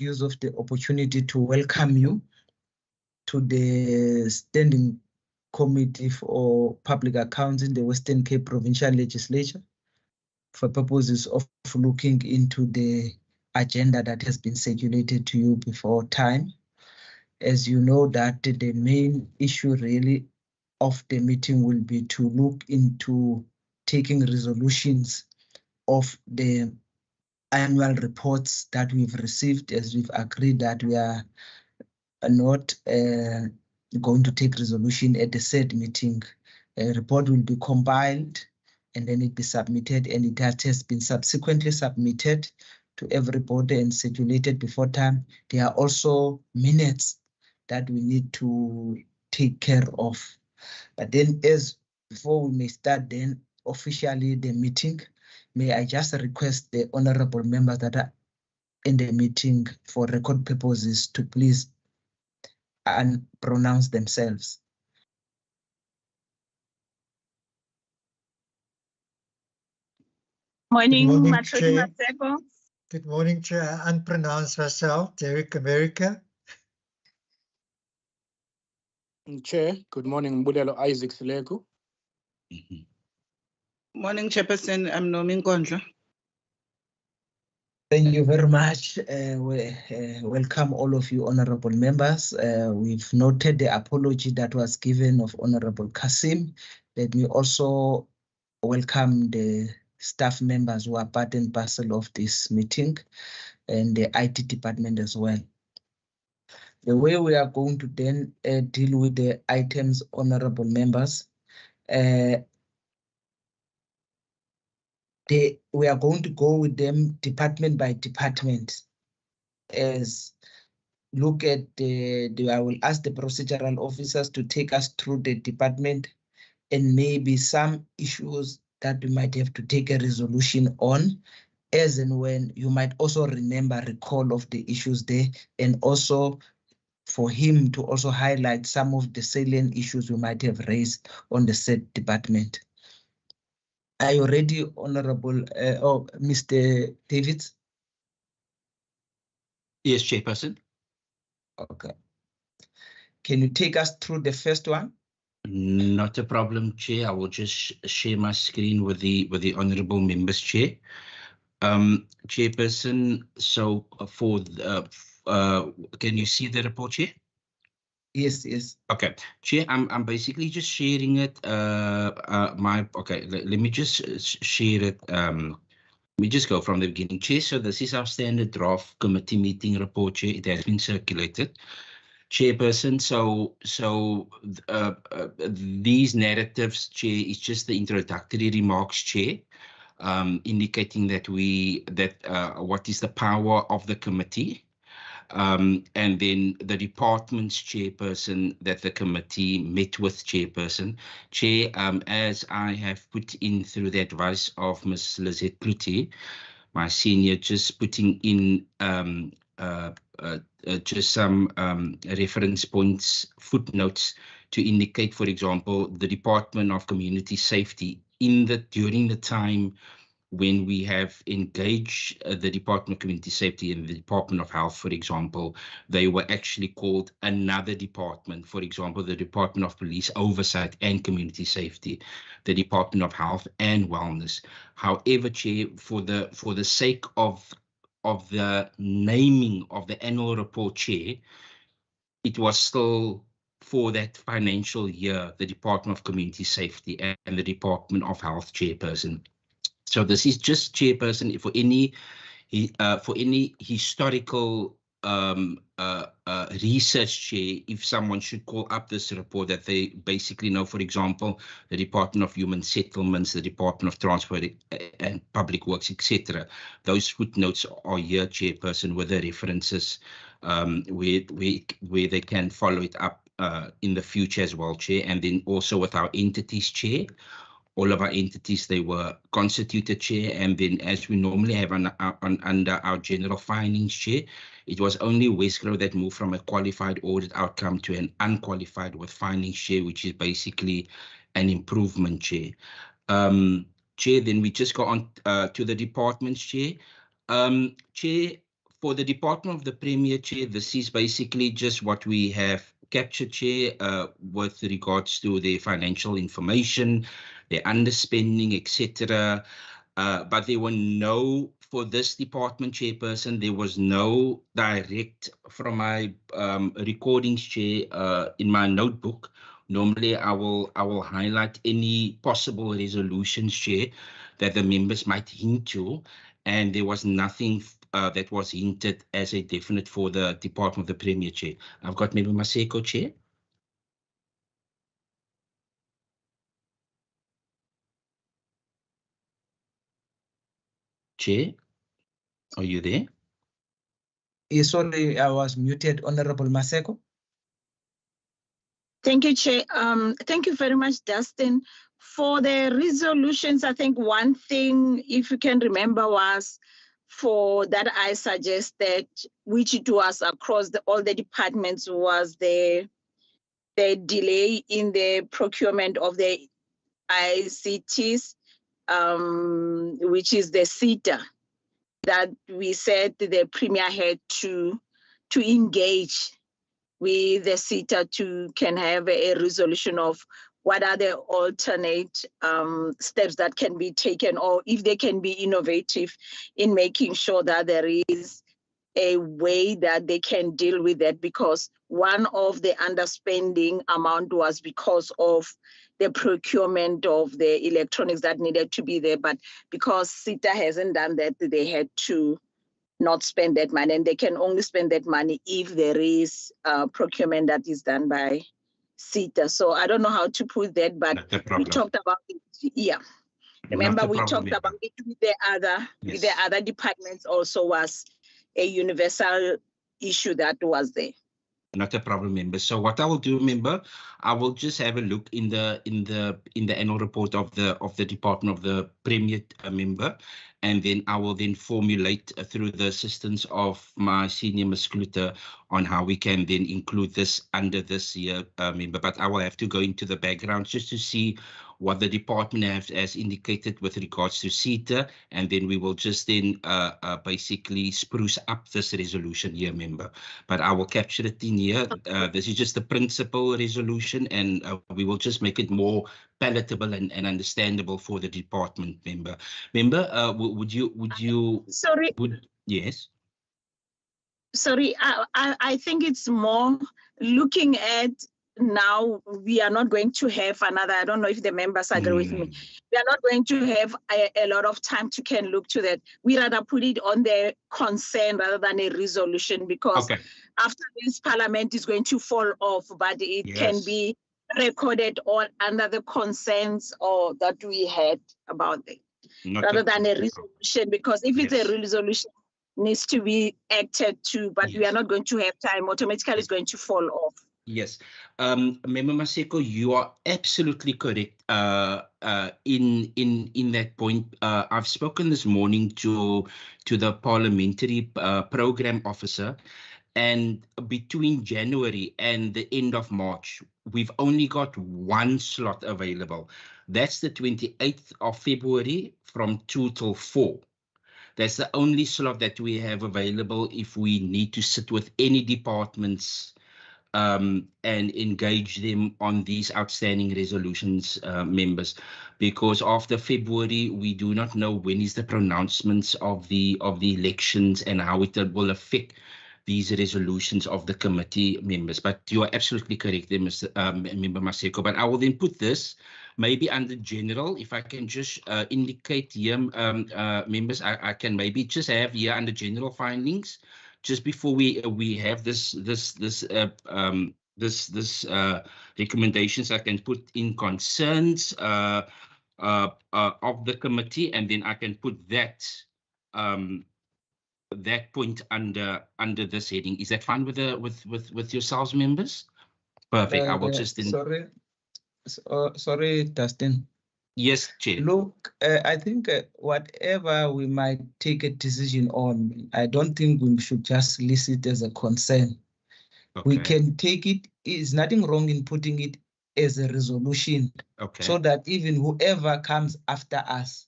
make use of the opportunity to welcome you to the Standing Committee for Public Accounts in the Western Cape Provincial Legislature for purposes of looking into the agenda that has been circulated to you before time. As you know, that the main issue really of the meeting will be to look into taking resolutions of the annual reports that we've received, as we've agreed that we are not going to take resolution at the said meeting. A report will be compiled and then it be submitted, and it has been subsequently submitted to everybody and circulated before time. There are also minutes that we need to take care of. But then before we may start then officially the meeting, may I just request the honorable members that are in the meeting for record purposes to please and pronounce themselves. Morning, Good morning, Matrix Chair. Maseko. Good morning, Chair. I unpronounce myself, Derek America. Chair, good morning, Mbulelo Isaac Silego. Morning, Chairperson. I'm Nomin Kondla. Thank you very much. Welcome all of you honorable members. We've noted the apology that was given of Honorable Kasim. Let me also welcome the staff members who are part and parcel of this meeting and the IT department as well. The way we are going to then deal with the items, honorable members, we are going to go with them department by department. As look at I will ask the procedural officers to take us through the department and maybe some issues that we might have to take a resolution on, as and when you might also recall of the issues there, and also for him to also highlight some of the salient issues we might have raised on the said department. Are you ready, Honorable Mr. Davids? Yes, Chairperson. Okay. Can you take us through the first one? Not a problem, Chair. I will just share my screen with the honourable members, Chair. Chairperson, so for can you see the report, Chair? Yes, yes. Okay, Chair, I'm basically just sharing it. Let me just share it. Let me just go from the beginning, Chair. So this is our standard draft committee meeting report, Chair. It has been circulated. Chairperson, so these narratives, Chair, is just the introductory remarks, Chair, indicating that what is the power of the committee, and then the department's chairperson that the committee met with, Chairperson. Chair, as I have put in through the advice of Ms. Lizette Kluti, my senior, just putting in just some reference points, footnotes to indicate, for example, the Department of Community Safety during the time when we have engaged the Department of Community Safety and the Department of Health, for example, they were actually called another department. For example, the Department of Police Oversight and Community Safety, the Department of Health and Wellness. However, Chair, for the sake of the naming of the annual report, Chair, it was still for that financial year, the Department of Community Safety and the Department of Health, Chairperson. So this is just, Chairperson, for any historical research, Chair, if someone should call up this report, that they basically know, for example, the Department of Human Settlements, the Department of Transport and Public Works, etc. Those footnotes are here, Chairperson, with the references where they can follow it up in the future as well, Chair, and then also with our entities, Chair. All of our entities, they were constituted, Chair, and then as we normally have under our general findings, Chair, it was only Westgrove that moved from a qualified audit outcome to an unqualified with findings, Chair, which is basically an improvement, Chair. Chair, then we just go on to the departments, Chair. Chair, For the Department of the Premier, Chair, this is basically just what we have captured, Chair, with regards to their financial information, their underspending, etc. But there were no, for this department, Chairperson, there was no direct, from my recordings, Chair, in my notebook. Normally, I will highlight any possible resolutions, Chair, that the members might hint to, and there was nothing that was hinted as a definite for the Department of the Premier, Chair. I've got Member Maseko, Chair. Chair, are you there? Yes, sorry, I was muted. Honorable Maseko. Thank you, Chair. Thank you very much, Dustin. For the resolutions, I think one thing, if you can remember, was for that I suggested, which it was across all the departments, was the delay in the procurement of the ICTs, which is the SETA, that we said the Premier had to engage with the SETA can have a resolution of what are the alternate steps that can be taken, or if they can be innovative in making sure that there is a way that they can deal with that, because one of the underspending amount was because of the procurement of the electronics that needed to be there. But because SETA hasn't done that, they had to not spend that money, and they can only spend that money if there is procurement that is done by SETA. So I don't know how to put that, but we talked about it. Yeah. Remember, we talked about it with the other departments also, was a universal issue that was there. Not a problem, member. So what I will do, member, I will just have a look in the annual report of the Department of the Premier, member, and then I will then formulate through the assistance of my senior musculator on how we can then include this under this year, member. But I will have to go into the background just to see what the department has indicated with regards to SETA, and then we will just then basically spruce up this resolution here, member. But I will capture it in here. This is just the principal resolution, and we will just make it more palatable and understandable for the department, member. Member, would you? Sorry. Yes. Sorry, I think it's more looking at now. We are not going to have another, I don't know if the members agree with me. We are not going to have a lot of time to can look to that. We rather put it on the concern rather than a resolution, because after this, Parliament is going to fall off, but it can be recorded all under the concerns or that we had about it, rather than a resolution, because if it's a resolution, needs to be acted to, but we are not going to have time. Automatically, it's going to fall off. Yes, Member Maseko, you are absolutely correct. In that point, I've spoken this morning to the parliamentary program officer, and between January and the end of March, we've only got one slot available. That's the 28th of February from 2 till 4. That's the only slot that we have available if we need to sit with any departments and engage them on these outstanding resolutions, members, because after February, we do not know when is the pronouncements of the elections and how it will affect these resolutions of the committee, members. But you are absolutely correct there, Member Maseko. But I will then put this maybe under general, if I can just indicate here, members, I can maybe just have here under general findings, just before we have this recommendations, I can put in concerns of the committee, and then I can put that that point under this heading. Is that fine with yourselves, members? Perfect. I will just sorry, Dustin. Yes, Chair. Look, I think whatever we might take a decision on, I don't think we should just list it as a concern. We can take it. There's nothing wrong in putting it as a resolution, so that even whoever comes after us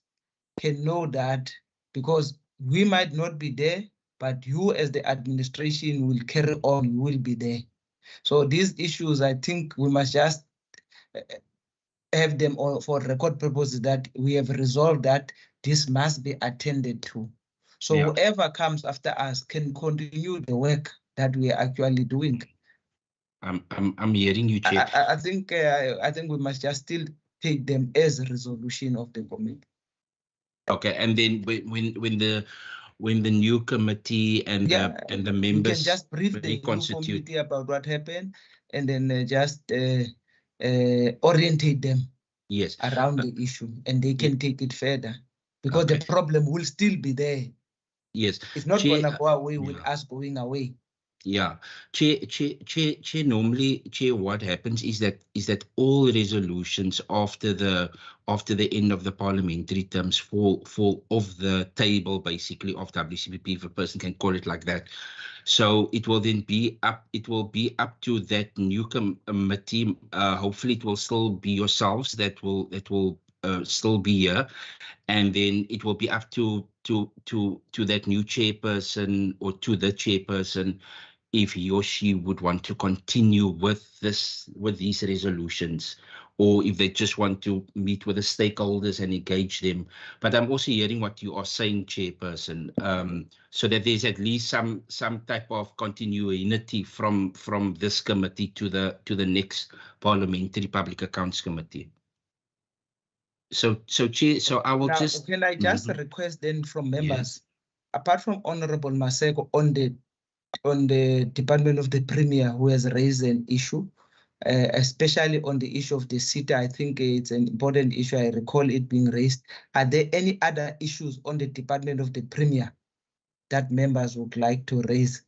can know that, because we might not be there, but you as the administration will carry on, you will be there. So these issues, I think we must just have them all for record purposes that we have resolved that this must be attended to. So Yeah. whoever comes after us can continue the work that we are actually doing. I'm hearing you, Chair. I think we must just still take them as a resolution of the committee. Okay, and then when the new committee and the members you can just brief the new reconstitute. committee about what happened, and then just orientate them Yes, around the issue, and they can take it further, because Okay. the problem will still be there. Yes, It's not Chair, gonna go away with yeah. us going away. Yeah, Chair, normally, Chair, what happens is that all resolutions after the end of the parliamentary terms fall off the table, basically, of WCPP, if a person can call it like that. So it will then be up to that new committee. Hopefully it will still be yourselves that will still be here, and then it will be up to that new chairperson or to the chairperson if he or she would want to continue with these resolutions, or if they just want to meet with the stakeholders and engage them. But I'm also hearing what you are saying, Chairperson, so that there's at least some type of continuity from this committee to the next Parliamentary Public Accounts Committee. So Chair, so I will Now, just... can I just request then from members, apart from Honorable Maseko on the Department of the Premier, who has raised an issue, especially on the issue of the SITA, I think it's an important issue. I recall it being raised. Are there any other issues on the Department of the Premier that members would like to raise?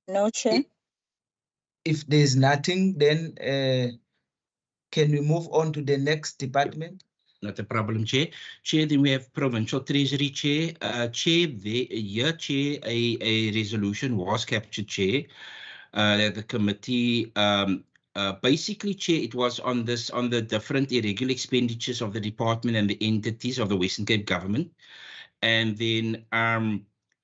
No, Chair. If there's nothing, then can we move on to the next department? Not a problem, Chair. Chair, then we have Provincial Treasury, Chair. Chair, Chair, a resolution was captured, Chair. That the committee, basically, Chair, it was on the different irregular expenditures of the department and the entities of the Western Cape government. And then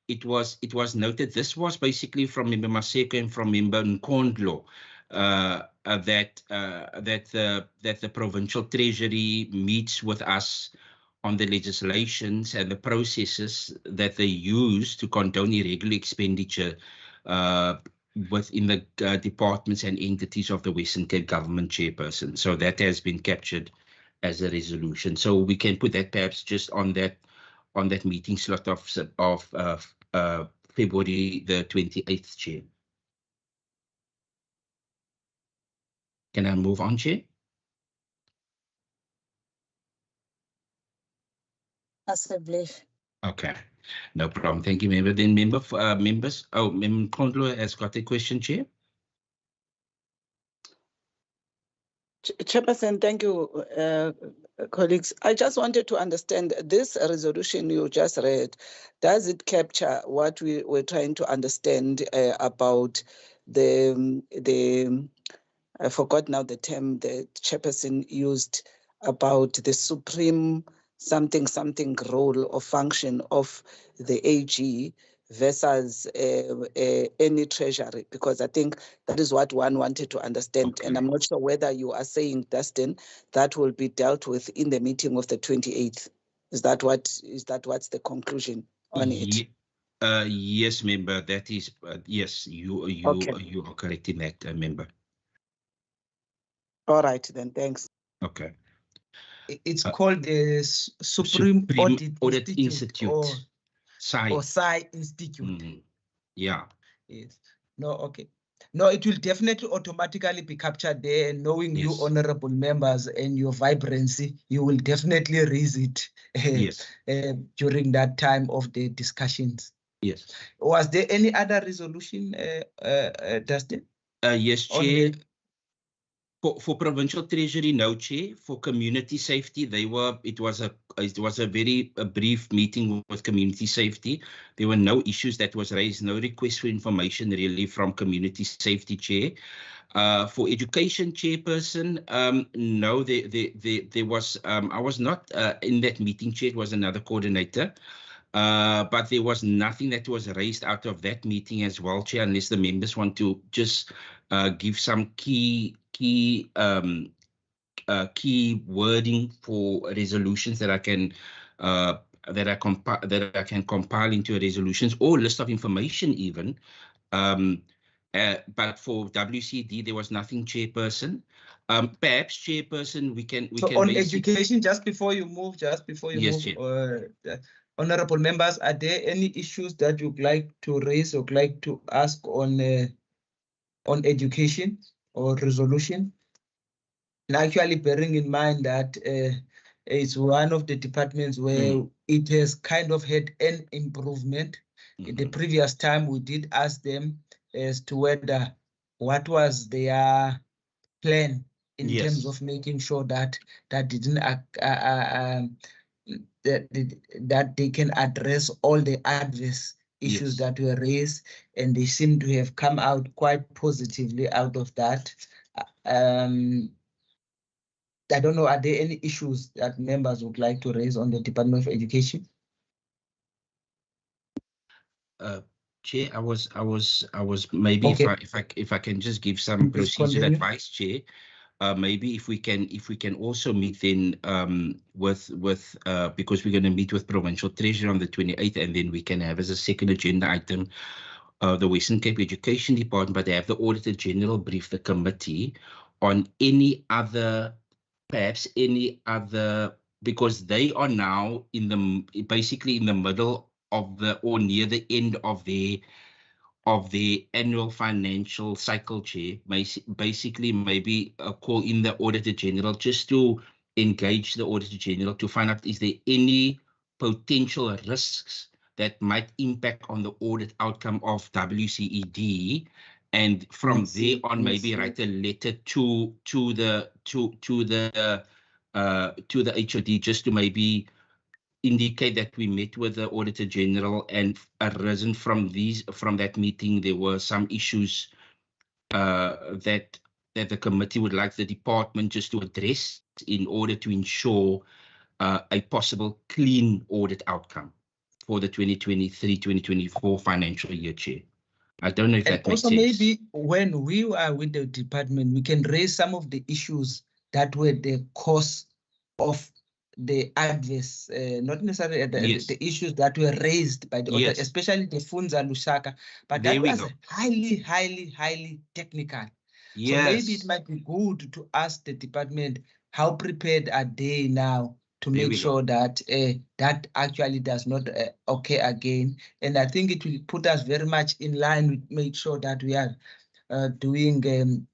it was noted, this was basically from Member Maseko and from Member Nkondlo, that the Provincial Treasury meets with us on the legislations and the processes that they use to condone irregular expenditure within the departments and entities of the Western Cape government, Chairperson. So that has been captured as a resolution. So we can put that perhaps just on that meeting slot of February the 28th, Chair. Can I move on, Chair? Okay, no problem. Thank you, Member. Then members, Member Kondlo has got a question, Chair. Chairperson, thank you, colleagues. I just wanted to understand this resolution you just read. Does it capture what we were trying to understand about the I forgot now the term the chairperson used about the supreme something role or function of the AG versus any treasury, because I think that is what one wanted to understand. Okay. And I'm not sure whether you are saying, Dustin, that will be dealt with in the meeting of the 28th. Is that what's the conclusion on it? Yes, Member, that is, yes, you are correct in that, Member. All right, then, thanks. Okay. It's called the Supreme Audit Institute. or SAI Institute. Yeah. Yes. No, okay. No, it will definitely automatically be captured there. And knowing you, honorable members, and your vibrancy, you will definitely raise it during that time of the discussions. Yes. Was there any other resolution, Dustin? Yes, Chair. For Provincial Treasury, no, Chair. For Community Safety, it was a very brief meeting with Community Safety. There were no issues that was raised, no request for information really from Community Safety, Chair. For Education Chairperson, no, there was, I was not in that meeting, Chair. It was another coordinator. But there was nothing that was raised out of that meeting as well, Chair, unless the members want to just give some key wording for resolutions that I can compile into resolutions or list of information even. But for WCD there was nothing, Chairperson. Perhaps, Chairperson, we can on raise education, just before you move, Yes, Chair. Honorable members, are there any issues that you'd like to raise or like to ask on education or resolution? And actually bearing in mind that it's one of the departments where it has kind of had an improvement. The previous time we did ask them as to whether what was their plan in terms of making sure that didn't that they can address all the adverse issues that were raised, and they seem to have come out quite positively out of that. I don't know, are there any issues that members would like to raise on the Department of Education? Chair, I was maybe if I can just give some procedural advice, Chair. Maybe if we can also meet then with because we're going to meet with Provincial Treasury on the 28th, and then we can have as a second agenda item the Western Cape Education Department, but they have the Auditor General brief the committee on any other, perhaps any other, because they are now basically in the middle of or near the end of the annual financial cycle, Chair. Basically maybe call in the Auditor General just to engage the Auditor General to find out, is there any potential risks that might impact on the audit outcome of WCED, and from there on maybe write a letter to the HOD just to maybe indicate that we met with the Auditor General, and arisen from that meeting there were some issues that the committee would like the department just to address in order to ensure a possible clean audit outcome for the 2023-2024 financial year, Chair. I don't know if that makes sense. Also, maybe when we are with the department, we can raise some of the issues that were the cause of the adverse, not necessarily the issues that were raised by the author, especially the Funza Lusaka, but that was highly technical. So maybe it might be good to ask the department how prepared are they now to make sure that that actually does not occur again. And I think it will put us very much in line with make sure that we are doing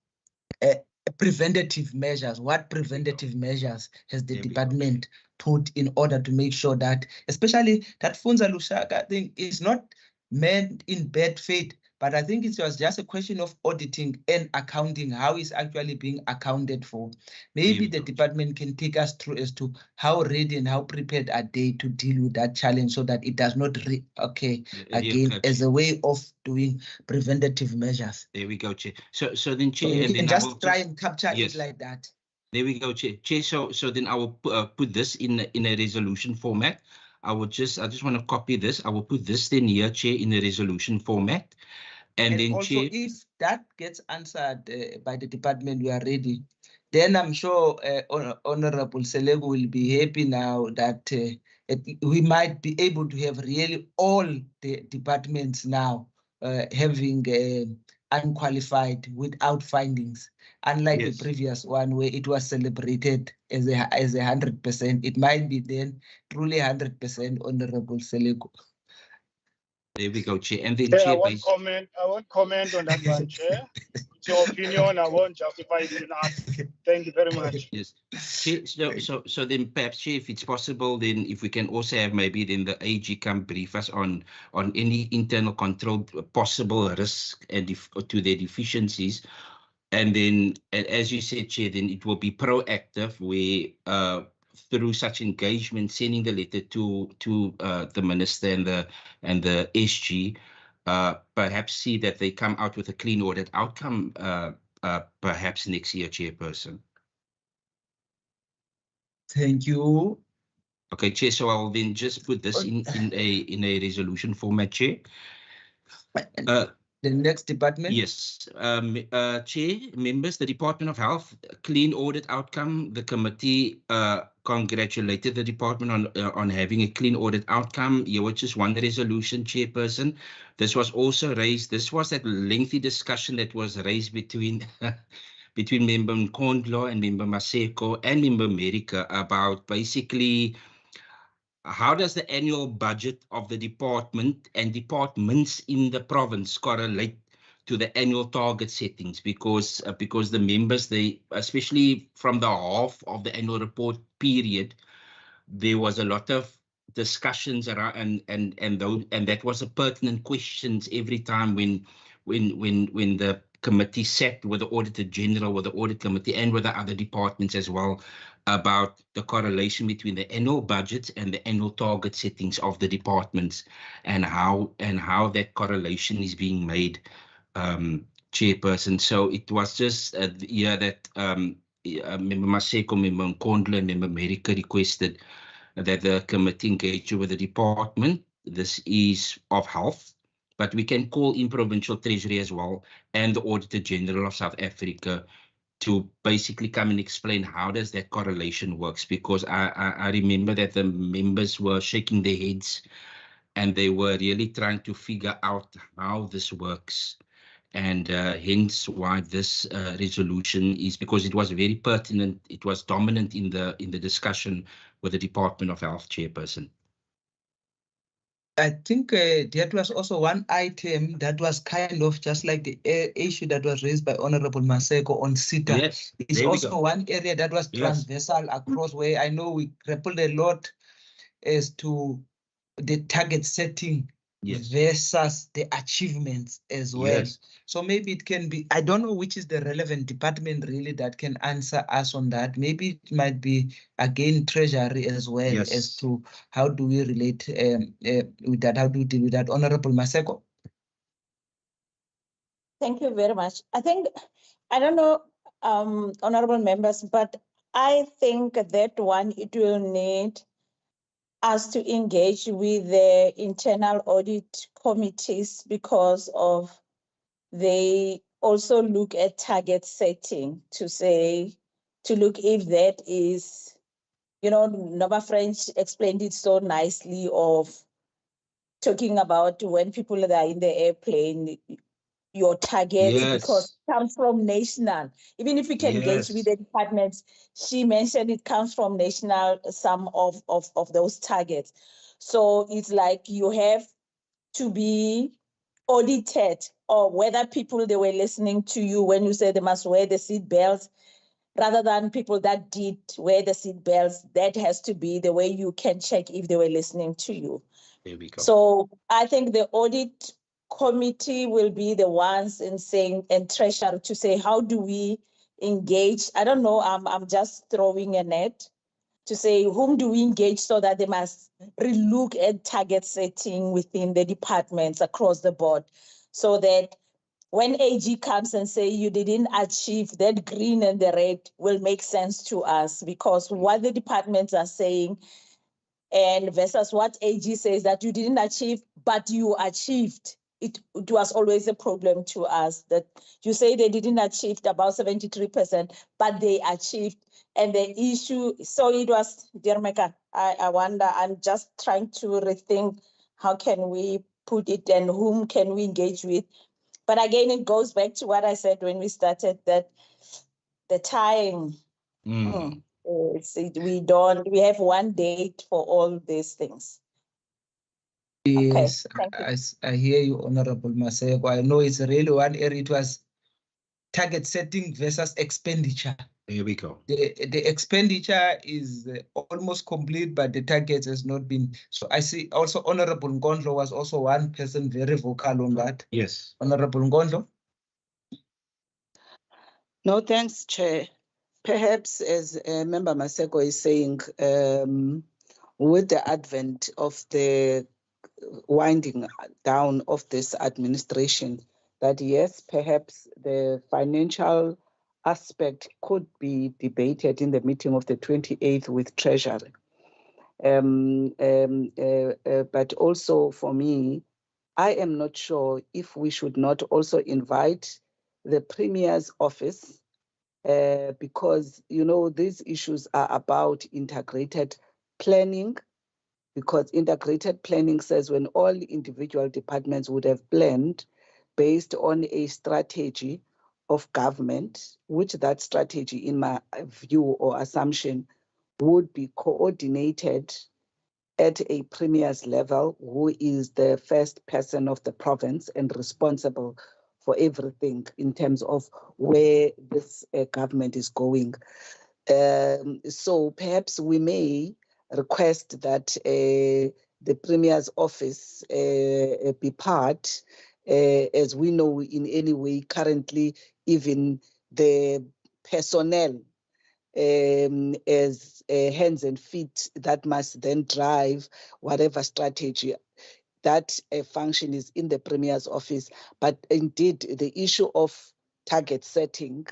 preventative measures. What preventative measures has the department put in order to make sure that, especially that Funza Lushaka thing is not meant in bad faith, but I think it was just a question of auditing and accounting, how it's actually being accounted for. Maybe the department can take us through as to how ready and how prepared are they to deal with that challenge so that it does not again as a way of doing preventative measures. There we go, Chair. So then, Chair, so and then just try and capture it like that. There we go, Chair. Chair, so then I will put this in a resolution format. I just want to copy this. I will put this then here, Chair, in a resolution format. And then, also, Chair, if that gets answered by the department, we are ready. Then I'm sure Honorable Selego will be happy now that we might be able to have really all the departments now having unqualified without findings, unlike the previous one where it was celebrated as a 100%. It might be then truly 100%, Honorable Selego. There we go, Chair. And then, Chair, Chair, I won't comment on that one, Chair. It's your opinion. I won't justify it in ask. Thank you very much. Yes. Chair, so then perhaps, Chair, if it's possible, then if we can also have maybe then the AG come brief us on any internal control possible risk and to their deficiencies And then, as you said, Chair, then it will be proactive, where through such engagement, sending the letter to the minister and the SG, perhaps see that they come out with a clean audit outcome, perhaps next year, Chairperson. Thank you. Okay, Chair. So I'll then just put this in a resolution format, Chair. The next department. Yes, Chair, members, the Department of Health, clean audit outcome. The committee congratulated the department on having a clean audit outcome. Here was just one resolution, Chairperson. This was also raised. This was that lengthy discussion that was raised between between Member Nkondlo and Member Maseko and Member America about basically how does the annual budget of the department and departments in the province correlate to the annual target settings? Because the members, they, especially from the half of the annual report period, there was a lot of discussions around, and that was a pertinent questions every time when the committee sat with the Auditor General, with the Audit Committee, and with the other departments as well, about the correlation between the annual budgets and the annual target settings of the departments, and how that correlation is being made, Chairperson. So it was just that Member Maseko, Member Nkondlo, and Member America requested that the committee engage with the department. This is of health, but we can call in Provincial Treasury as well and the Auditor General of South Africa to basically come and explain how does that correlation works, because I remember that the members were shaking their heads and they were really trying to figure out how this works. And hence why this resolution is, because it was very pertinent, it was dominant in the discussion with the Department of Health, Chairperson. I think that was also one item that was kind of just like the issue that was raised by Honorable Maseko on CETA. Yes, it's also one area that was transversal across, where I know we grappled a lot as to the target setting versus the achievements as well. So maybe it can be, I don't know which is the relevant department really that can answer us on that. Maybe it might be again Treasury as well, as to how do we relate with that, how do we deal with that. Honorable Maseko. Thank you very much. I think, I don't know, honorable members, but I think that one, it will need us to engage with the internal audit committees, because of they also look at target setting to look if that is, Nova French explained it so nicely, of talking about when people that are in the airplane, your targets, because it comes from national. Even if we can engage with the departments, she mentioned it comes from national, some of those targets. So it's like you have to be audited, or whether people, they were listening to you when you said they must wear the seat belts, rather than people that did wear the seat belts. That has to be the way you can check if they were listening to you. There we go. So I think the audit committee will be the ones in saying, and Treasury to say, how do we engage? I don't know, I'm just throwing a net to say, whom do we engage, so that they must relook at target setting within the departments across the board, so that when AG comes and say you didn't achieve that, green and the red will make sense to us, because what the departments are saying and versus what AG says that you didn't achieve, but you achieved. It was always a problem to us that you say they didn't achieve about 73%, but they achieved. And the issue, so it was, dear Mecca, I wonder, I'm just trying to rethink how can we put it and whom can we engage with. But again, it goes back to what I said when we started, that the time, we have one date for all these things. Yes, okay, I hear you, Honorable Maseko. I know it's really one area. It was target setting versus expenditure. Here we go. The expenditure is almost complete, but the target has not been. So I see also Honorable Nkondlo was also one person very vocal on that. Yes. Honorable Nkondlo. No, thanks, Chair. Perhaps as Member Maseko is saying, with the advent of the winding down of this administration, that yes, perhaps the financial aspect could be debated in the meeting of the 28th with Treasury. But also for me, I am not sure if we should not also invite the Premier's office because, you know, these issues are about integrated planning, because integrated planning says when all individual departments would have planned based on a strategy of government, which that strategy, in my view or assumption, would be coordinated at a premier's level, who is the first person of the province and responsible for everything in terms of where this government is going. So perhaps we may request that the Premier's office be part, as we know in any way currently, even the personnel as hands and feet that must then drive whatever strategy. That function is in the Premier's office, but indeed the issue of target setting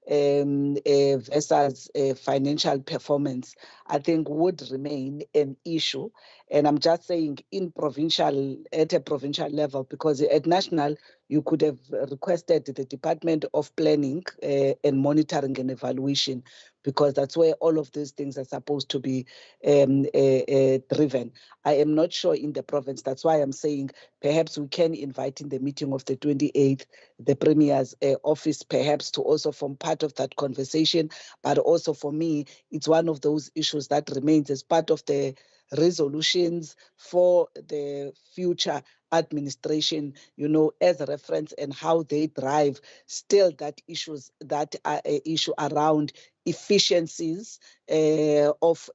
versus financial performance, I think would remain an issue. And I'm just saying at a provincial level, because at national, you could have requested the Department of Planning and Monitoring and Evaluation, because that's where all of these things are supposed to be driven. I am not sure in the province. That's why I'm saying perhaps we can invite in the meeting of the 28th, the Premier's office, perhaps to also form part of that conversation. But also for me, it's one of those issues that remains as part of the resolutions for the future administration, you know, as a reference and how they drive still that issue around efficiencies of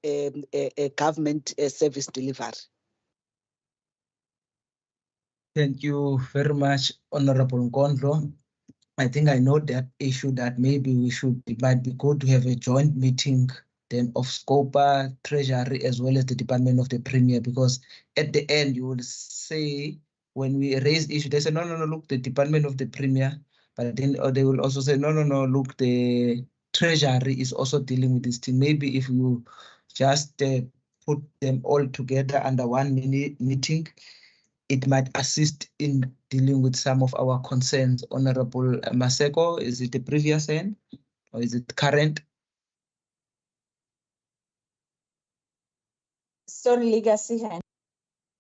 government service delivery. Thank you very much, Honorable Nkondlo. I think I know that issue that maybe it might be good to have a joint meeting then of SCOPA, Treasury, as well as the Department of the Premier, because at the end you will say, when we raise issue, they say, no, look, the Department of the Premier, but then they will also say, no, look, the Treasury is also dealing with this thing. Maybe if you just put them all together under one meeting, it might assist in dealing with some of our concerns. Honorable Maseko, is it the previous end or is it current? Sorry, legacy hand.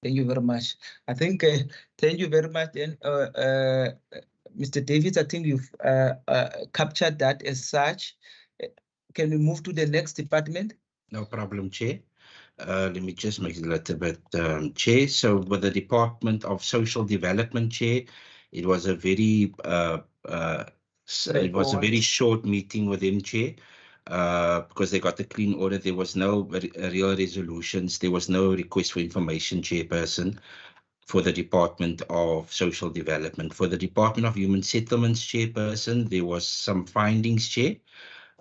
Thank you very much. I think, thank you very much. Then, Mr. Davis, I think you've captured that as such. Can we move to the next department? No problem, Chair. Let me just make it a little bit, Chair. So with the Department of Social Development, Chair, it was a very short meeting with them, Chair, because they got the clean order. There was no real resolutions. There was no request for information, Chairperson, for the Department of Social Development. For the Department of Human Settlements, Chairperson, there was some findings, Chair.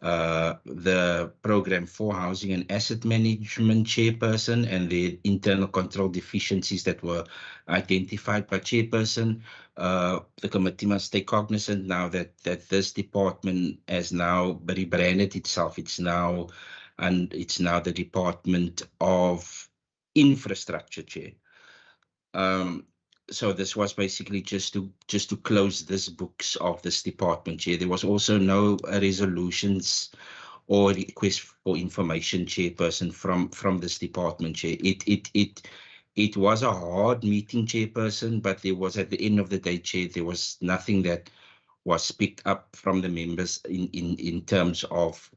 The Program for Housing and Asset Management Chairperson and the internal control deficiencies that were identified by Chairperson. The committee must take cognizant now that this department has now rebranded itself. It's now the Department of Infrastructure, Chair. So this was basically just to close this books of this department, Chair. There was also no resolutions or request for information, Chairperson, from this department, Chair. It was a hard meeting, Chairperson, but there was, at the end of the day, Chair, there was nothing that was picked up from the members in terms of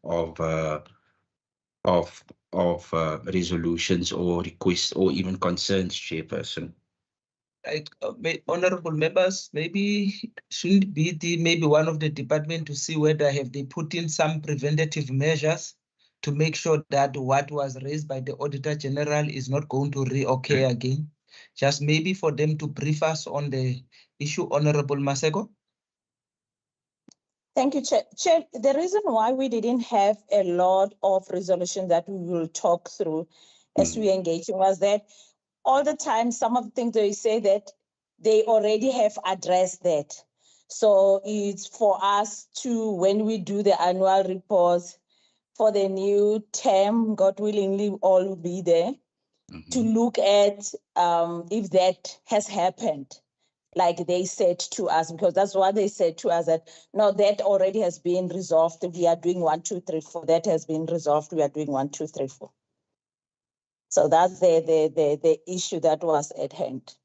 resolutions or requests or even concerns, Chairperson. Honorable members, maybe shouldn't be maybe one of the department to see whether have they put in some preventative measures to make sure that what was raised by the Auditor General is not going to reoccur again. Just maybe for them to brief us on the issue, Honorable Maseko. Thank you, Chair. Chair, the reason why we didn't have a lot of resolution that we will talk through as we engage was that all the time, some of the things they say that they already have addressed that. So it's for us to, when we do the annual reports for the new term, God willingly, all will be there to look at if that has happened, like they said to us, because that's what they said to us, that no, that already has been resolved. We are doing 1, 2, 3, 4. That has been resolved. We are doing 1, 2, 3, 4. So that's the issue that was at hand.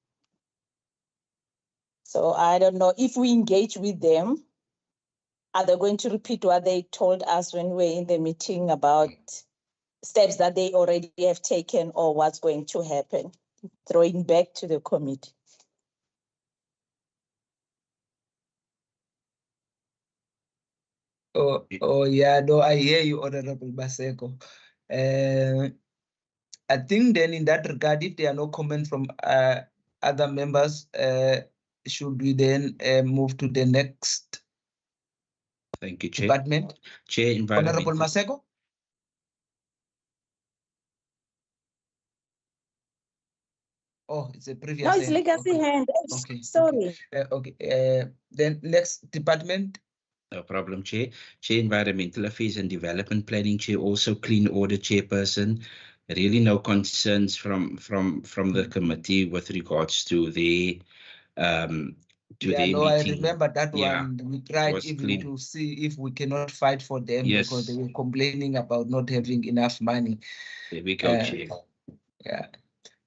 So I don't know if we engage with them, are they going to repeat what they told us when we were in the meeting about steps that they already have taken or what's going to happen? Throwing back to the committee. Oh yeah, no, I hear you, Honorable Maseko. I think then in that regard, if there are no comments from other members, should we then move to the next Thank you, Chair. department? Chair, Honorable environmental. Maseko? Oh, it's a previous. No, it's legacy okay. hand. Okay. Sorry. Okay. Then next department. No problem, Chair. Chair, Environmental Affairs and Development Planning, Chair, also Clean Order Chairperson. Really no concerns from the committee with regards to the No, I remember that Yeah, one. We tried even clean. to see if we cannot fight for them because they Yes. were complaining about not having enough money. There we go, Chair. Yeah.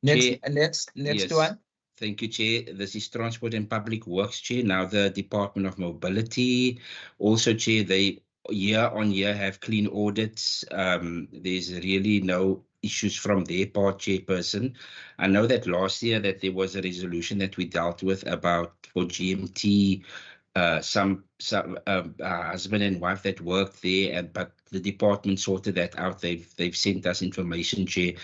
Chair, Next yes. one. Thank you, Chair. This is Transport and Public Works, Chair. Now the Department of Mobility. Also, Chair, they year on year have clean audits. There's really no issues from their part, Chairperson. I know that last year that there was a resolution that we dealt with about for GMT, some husband and wife that worked there, but the department sorted that out. They've sent us information, Chair.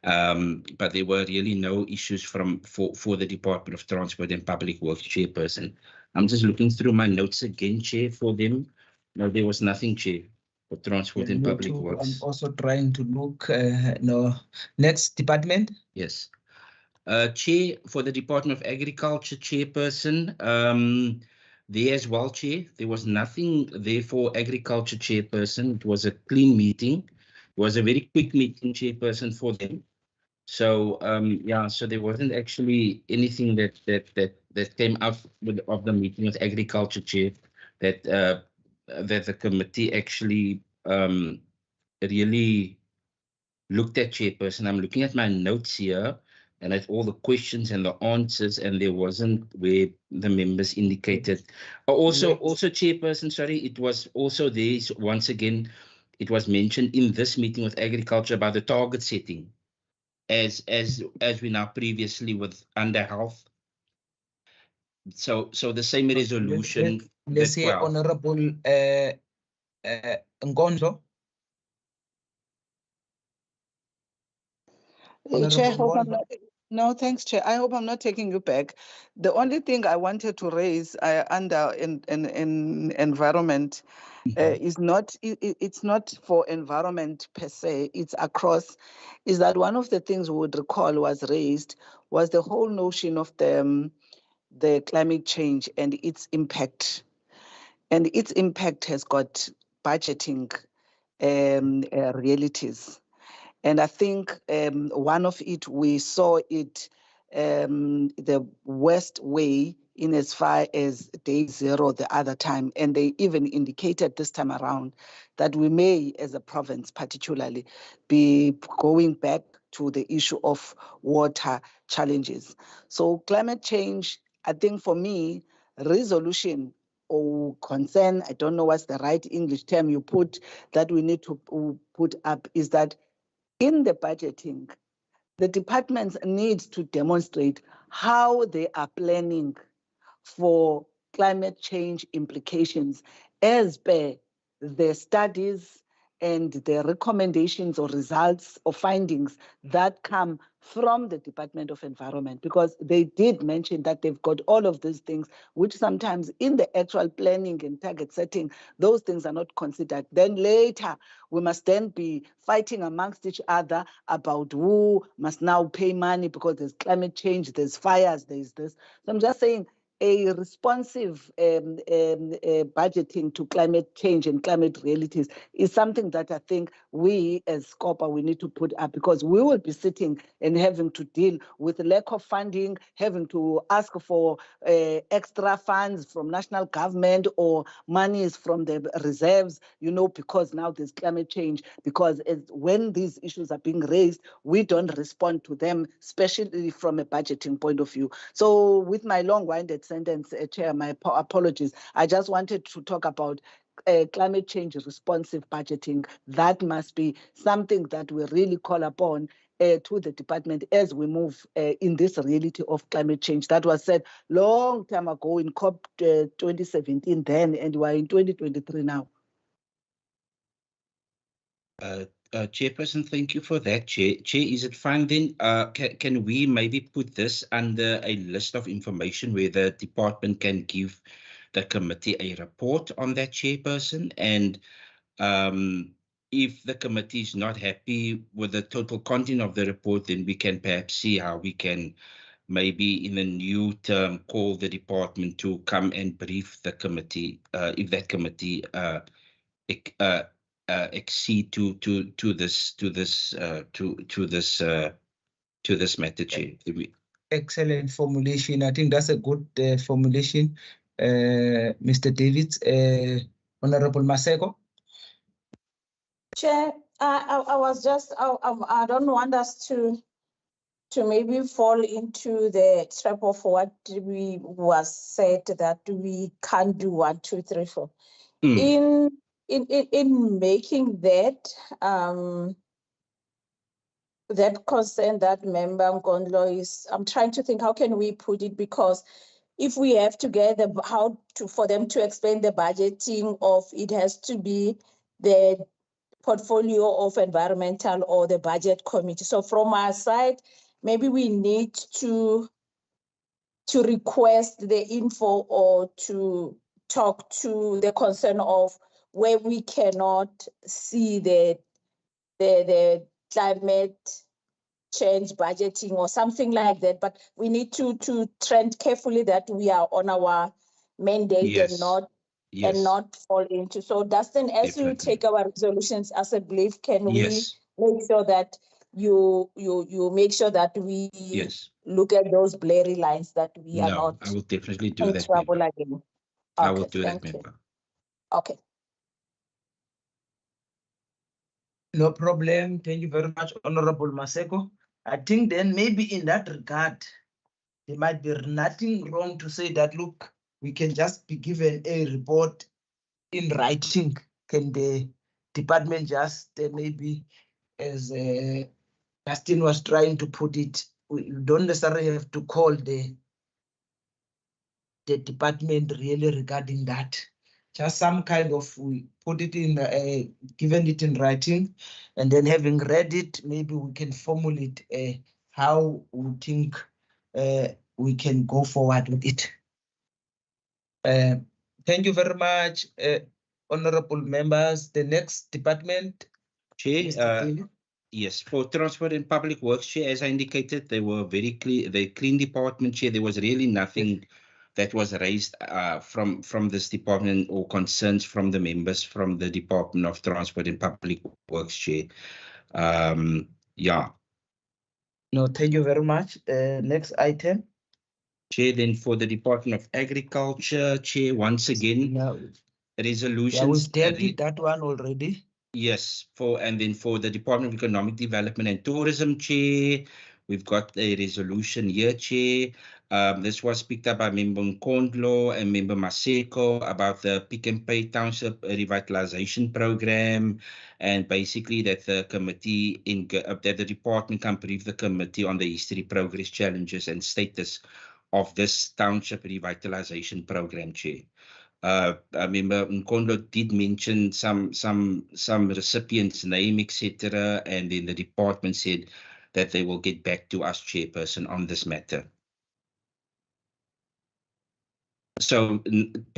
But there were really no issues for the Department of Transport and Public Works, Chairperson. I'm just looking through my notes again, Chair, for them. No, there was nothing, Chair, for Transport and Public Works. I'm also trying to look. No. Next department. Yes. Chair, for the Department of Agriculture, Chairperson, there as well, Chair, there was nothing there for Agriculture, Chairperson. It was a clean meeting. It was a very quick meeting, Chairperson, for them. So yeah, so there wasn't actually anything that came out of the meeting with Agriculture, Chair, that that the committee actually really looked at, Chairperson. I'm looking at my notes here and at all the questions and the answers, and there wasn't where the members indicated. Also, Chairperson, sorry, it was also there, once again, it was mentioned in this meeting with Agriculture about the target setting. As we now previously with under health. So the same resolution. Let's hear Honorable Nkondo. Chair, no, thanks, Chair. I hope I'm not taking you back. The only thing I wanted to raise under in environment is not, it's not for environment per se, it's across, is that one of the things we would recall was raised was the whole notion of the climate change and its impact. And its impact has got budgeting realities. And I think one of it, we saw it the worst way in as far as day zero the other time. And they even indicated this time around that we may, as a province particularly, be going back to the issue of water challenges. So climate change, I think for me, resolution or concern, I don't know what's the right English term you put, that we need to put up is that in the budgeting, the departments need to demonstrate how they are planning for climate change implications as per the studies and the recommendations or results or findings that come from the Department of Environment, because they did mention that they've got all of these things, which sometimes in the actual planning and target setting, those things are not considered. Then later, we must then be fighting amongst each other about who must now pay money because there's climate change, there's fires, there's this. So I'm just saying, a responsive budgeting to climate change and climate realities is something that I think we as SCOPA, we need to put up, because we will be sitting and having to deal with lack of funding, having to ask for extra funds from national government or monies from the reserves, you know, because now there's climate change, because when these issues are being raised, we don't respond to them, especially from a budgeting point of view. So with my long-winded sentence, Chair, my apologies. I just wanted to talk about climate change responsive budgeting. That must be something that we really call upon to the department as we move in this reality of climate change. That was said long time ago in COP 2017 then, and we're in 2023 now. Chairperson, thank you for that, Chair. Chair, is it fine then? Can we maybe put this under a list of information where the department can give the committee a report on that, Chairperson? And if the committee is not happy with the total content of the report, then we can perhaps see how we can maybe in a new term call the department to come and brief the committee if that committee accede to this matter, Chair. Excellent formulation. I think that's a good formulation, Mr. Davids. Honorable Maseko. Chair, I was just, I don't want us to maybe fall into the trap of what we was said that we can't do 1, 2, 3, 4. In making that that concern that member Nkondlo is, I'm trying to think how can we put it, because if we have to get for them to explain the budgeting of, it has to be the portfolio of environmental or the budget committee. So from our side, maybe we need to request the info or to talk to the concern of where we cannot see the climate change budgeting or something like that. But we need to trend carefully that we are on our mandate. Yes. and not fall into. So Dustin, as you take our resolutions as a belief, can we make sure that you make sure that we look at those blurry lines, that we are not I will definitely do in that, trouble member. again. I will do that, member. Okay. No problem. Thank you very much, Honorable Maseko. I think then maybe in that regard, there might be nothing wrong to say that, look, we can just be given a report in writing. Can the department just maybe, as Justin was trying to put it, we don't necessarily have to call the department really regarding that. Just some kind of, we put it in, given it in writing, and then having read it, maybe we can formulate how we think we can go forward with it. Thank you very much, honorable members. The next department, Chair, yes, for Transport and Public Works, Chair, as I indicated, they were very clear. The clean department, Chair, there was really nothing that was raised from this department or concerns from the members from the Department of Transport and Public Works, Chair. No, thank you very much. Next item. Chair, then for the Department of Agriculture, Chair, once again, resolutions. Yeah, we did that one already. Yes, and then for the Department of Economic Development and Tourism, Chair, we've got a resolution here, Chair. This was picked up by Member Nkondlo and Member Maseko about the Pick and Pay Township Revitalization Program, and basically that the committee, that the department can brief the committee on the history, progress, challenges, and status of this Township Revitalization Program, Chair. I remember Nkondo did mention some recipients' name, etc., and then the department said that they will get back to us, Chairperson, on this matter. So,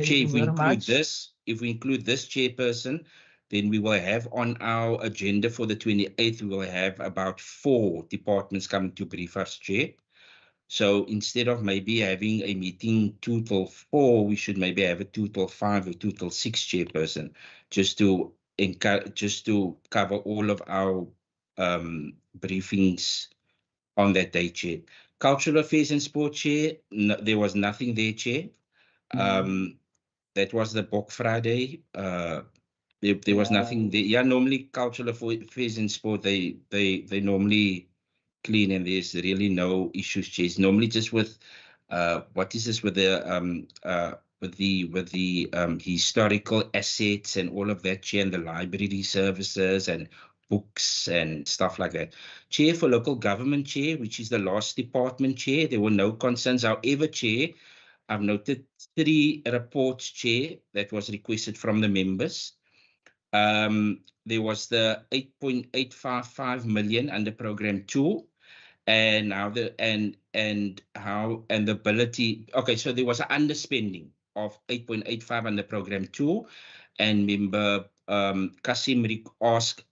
Chair, you very much. if we include this, Chairperson, then we will have on our agenda for the 28th, we will have about 4 departments coming to brief us, Chair. So instead of maybe having a meeting 2 till 4, we should maybe have a 2 till 5 or 2 till 6, Chairperson, just to cover all of our briefings on that day, Chair. Cultural Affairs and Sport, Chair, no, there was nothing there, Chair. That was the Bok Friday. There was nothing there. Yeah, normally Cultural Affairs and Sport, they normally clean, and there's really no issues, Chase. Normally just with what is this with the historical assets and all of that, Chair, and the library services and books and stuff like that. Chair, for local government, Chair, which is the last department, Chair, there were no concerns. However, Chair, I've noted 3 reports, Chair, that was requested from the members. There was the 8.855 million under program 2, and now the ability. Okay, so there was an underspending of 8.85 under program 2, and member Kasim asked,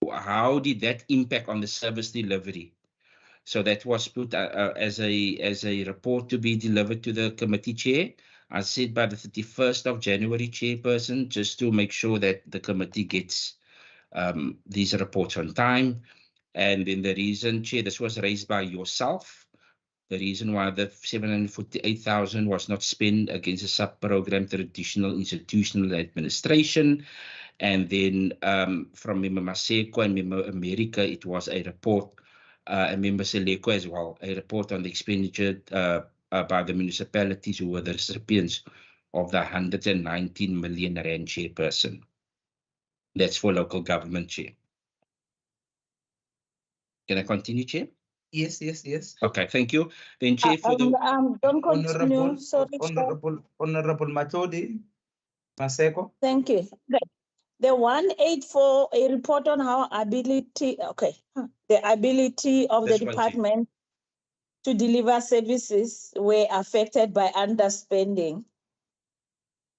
how did that impact on the service delivery? So that was put as a report to be delivered to the committee, Chair. I said by the 31st of January, Chairperson, just to make sure that the committee gets these reports on time. And then the reason, Chair, this was raised by yourself, the reason why the 748,000 was not spent against the sub-program traditional institutional administration. And then from Member Maseko and Member America, it was a report, and Member Seleko as well, a report on the expenditure by the municipalities who were the recipients of the 119 million rand, Chairperson. That's for local government, Chair. Can I continue, Chair? Yes. Okay, thank you. Then, Chair, for the Don't continue. Sorry, Honorable Matodi Maseko. Thank you. Right. The 184, a report on how ability, the ability of the This one, Chair. department to deliver services were affected by underspending.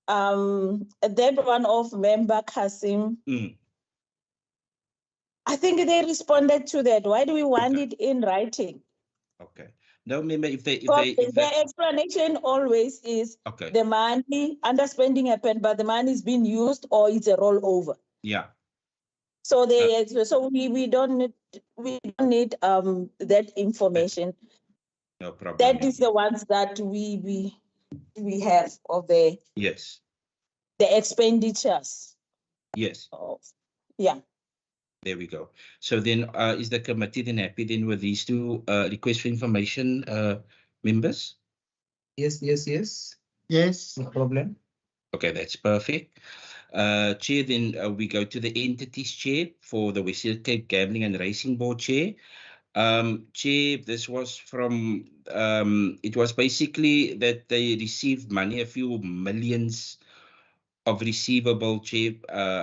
That one of member Kasim, I think they responded to that. Why do we want it in writing? Okay. No, member, if they the explanation always is the money underspending happened, but the money is being used or it's a rollover. Yeah. So we don't need that information. No problem. That is the ones that we have of the expenditures. Yes. Yeah. There we go. So then is the committee then happy then with these 2 requests for information, members? Yes. No problem. Okay, that's perfect. Chair, then we go to the entities, Chair, for the Western Cape Gambling and Racing Board, Chair. Chair, this was from, it was basically that they received money, a few millions of receivable, Chair,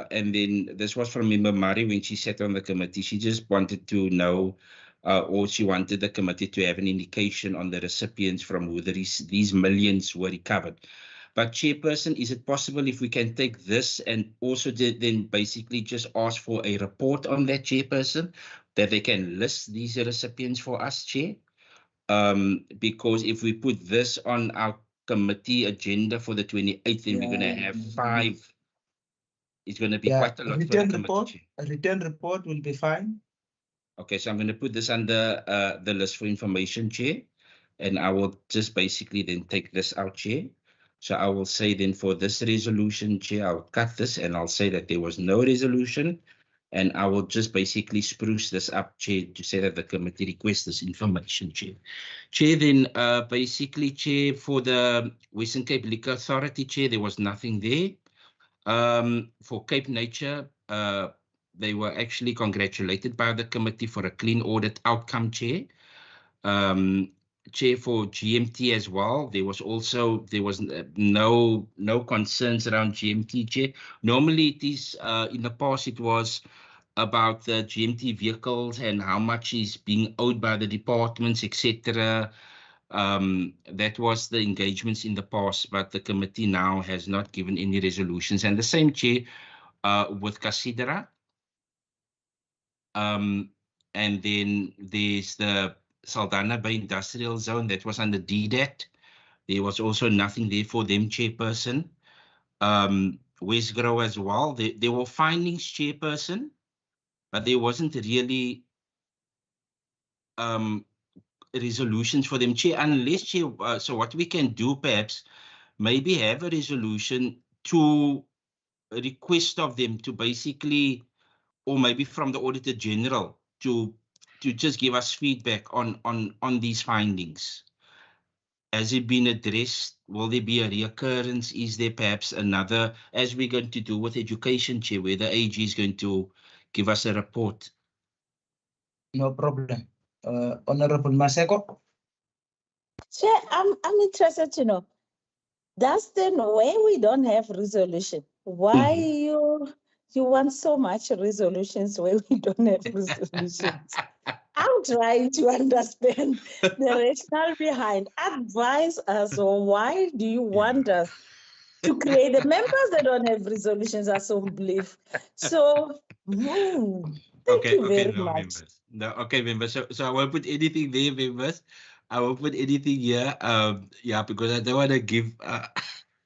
and then this was from Member Mari when she sat on the committee. She just wanted to know, or she wanted the committee to have an indication on the recipients from who these millions were recovered. But Chairperson, is it possible if we can take this and also then basically just ask for a report on that, Chairperson, that they can list these recipients for us, Chair? Because if we put this on our committee agenda for the 28th, then we're going to have 5. It's going to be quite a lot. A written report will be fine. Okay, so I'm going to put this under the list for information, Chair, and I will just basically then take this out, Chair. So I will say then for this resolution, Chair, I'll cut this and I'll say that there was no resolution, and I will just basically spruce this up, Chair, to say that the committee requests this information, Chair. Chair, then basically, Chair, for the Western Cape Liquor Authority, Chair, there was nothing there. For Cape Nature, they were actually congratulated by the committee for a clean audit outcome, Chair. Chair, for GMT as well. There was no concerns around GMT, Chair. Normally it is, in the past it was about the GMT vehicles and how much is being owed by the departments, etc. That was the engagements in the past, but the committee now has not given any resolutions. And the same, Chair, with Casidra. And then there's the Saldanha Bay Industrial Zone that was under DDAT. There was also nothing there for them, Chairperson. Westgrow as well. There were findings, Chairperson, but there wasn't really resolutions for them, Chair, unless, Chair, so what we can do perhaps, maybe have a resolution to request of them to basically, or maybe from the Auditor General, to just give us feedback on these findings. Has it been addressed? Will there be a reoccurrence? Is there perhaps another, as we're going to do with education, Chair, where the AG is going to give us a report? No problem. Honorable Maseko. Chair, I'm interested to know, Dustin, where we don't have resolution, why you want so much resolutions where we don't have resolutions? I'm trying to understand the rationale behind. Advise us, or why do you want us to create the members that don't have resolutions are so belief? So, thank you very much. Members. No, okay, members. So I won't put anything there, members. I won't put anything here. Yeah, because I don't want to give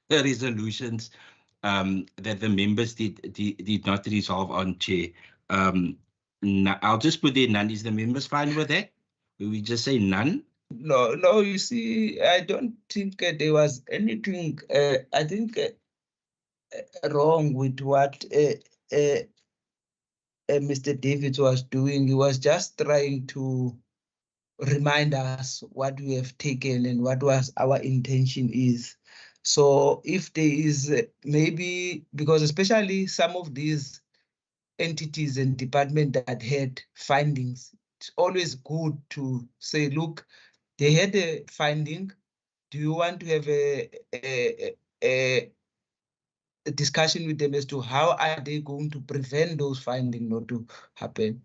resolutions that the members did not resolve on, Chair. I'll just put there none. Is the members fine with that? Will we just say none? No, you see, I don't think there was anything, I think, wrong with what Mr. David was doing. He was just trying to remind us what we have taken and what was our intention is. So if there is maybe, because especially some of these entities and departments that had findings, it's always good to say, look, they had a finding. Do you want to have a discussion with them as to how are they going to prevent those findings not to happen?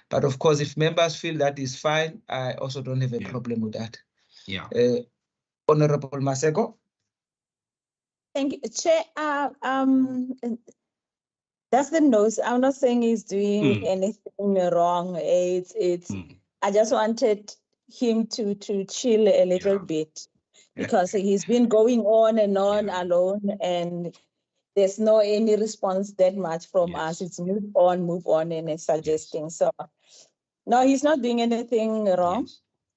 But of course, if members feel that is fine, I also don't have a problem with that. Yeah. Honorable Maseko. Thank you, Chair. Dustin knows I'm not saying he's doing anything wrong. I just wanted him to chill a little bit, because he's been going on and on alone, and there's no any response that much from us. It's move on, and it's suggesting. So no, he's not doing anything wrong,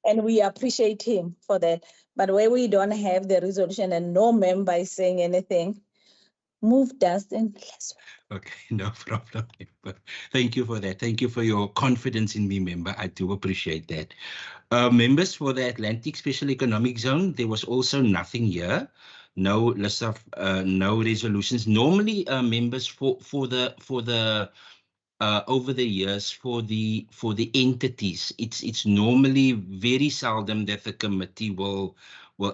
and we appreciate him for that. But where we don't have the resolution and no member is saying anything, move Dustin. Okay, no problem. Thank you for that. Thank you for your confidence in me, member. I do appreciate that. Members, for the Atlantic Special Economic Zone, there was also nothing here. No list of no resolutions. Normally, members, for the over the years, for the entities, it's normally very seldom that the committee will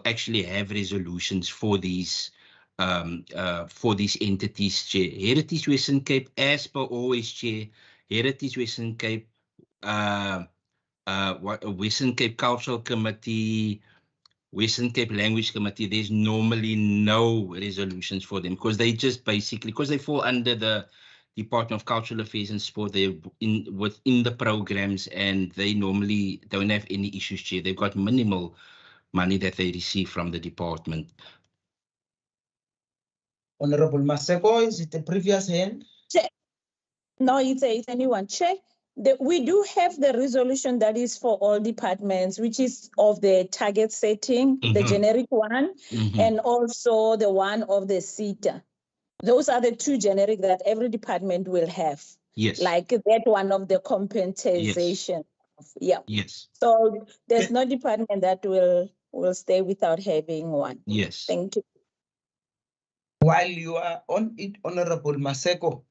actually have resolutions for these entities, Chair. Heritage Western Cape, as per always, Chair. Heritage Western Cape, Western Cape Cultural Committee, Western Cape Language Committee, there's normally no resolutions for them, because they just basically, because they fall under the Department of Cultural Affairs and Sport, they're within the programs, and they normally don't have any issues, Chair. They've got minimal money that they receive from the department. Honorable Maseko, is it the previous hand? Check. No, it's anyone. Check. We do have the resolution that is for all departments, which is of the target setting, the generic one, and also the one of the CETA. Those are the two generic that every department will have. Yes. Like that one of the compensation. Yes. Yeah. Yes. So there's no department that will stay without having one. Yes. Thank you. While you are on it, Honorable Maseko,